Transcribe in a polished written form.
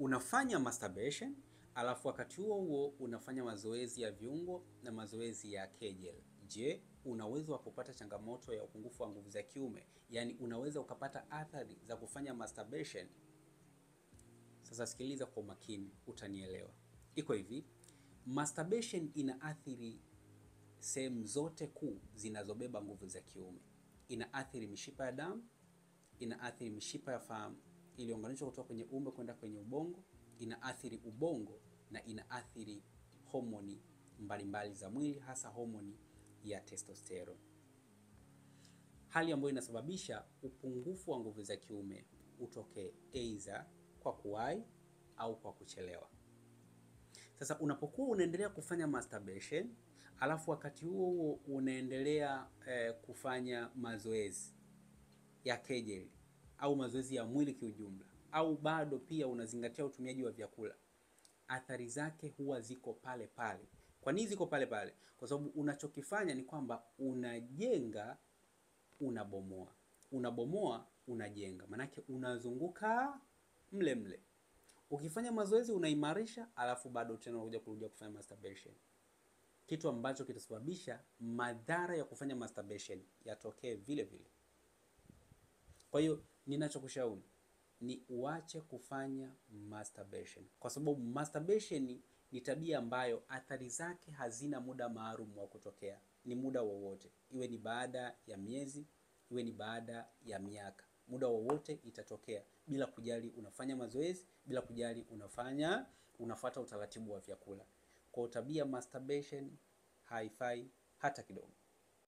unafanya masturbation, alafu wakati huo huo unafanya mazoezi ya viungo na mazoezi ya Kegel. Je, unaweza kupata changamoto ya upungufu wa nguvu za kiume? Yaani unaweza ukapata athari za kufanya masturbation? Sasa sikiliza kwa makini, utanielewa. Iko hivi, masturbation inaathiri sehemu zote kuu zinazobeba nguvu za kiume. Inaathiri mishipa ya damu, inaathiri mishipa ya fahamu iliyounganishwa kutoka kwenye uume kwenda kwenye ubongo, inaathiri ubongo na inaathiri homoni mbalimbali za mwili, hasa homoni ya testosterone. Hali ambayo inasababisha upungufu wa nguvu za kiume utokee aidha kwa kuwahi au kwa kuchelewa. Sasa unapokuwa unaendelea kufanya masturbation, alafu wakati huo huo unaendelea kufanya mazoezi ya Kegel au mazoezi ya mwili kiujumla, au bado pia unazingatia utumiaji wa vyakula, athari zake huwa ziko pale pale. Kwa nini ziko pale pale? Kwa sababu unachokifanya ni kwamba unajenga, unabomoa. Unabomoa, unajenga. Manake unazunguka mle mle. Ukifanya mazoezi unaimarisha, alafu bado tena unakuja kufanya masturbation. Kitu ambacho kitasababisha madhara ya kufanya masturbation yatokee vile vile. Kwa hiyo ninachokushauri ni uache kufanya masturbation, kwa sababu masturbation ni tabia ambayo athari zake hazina muda maalum wa kutokea. Ni muda wowote, iwe ni baada ya miezi, iwe ni baada ya miaka, muda wowote itatokea, bila kujali unafanya mazoezi, bila kujali unafuata utaratibu wa vyakula. Kwa tabia masturbation haifai hata kidogo.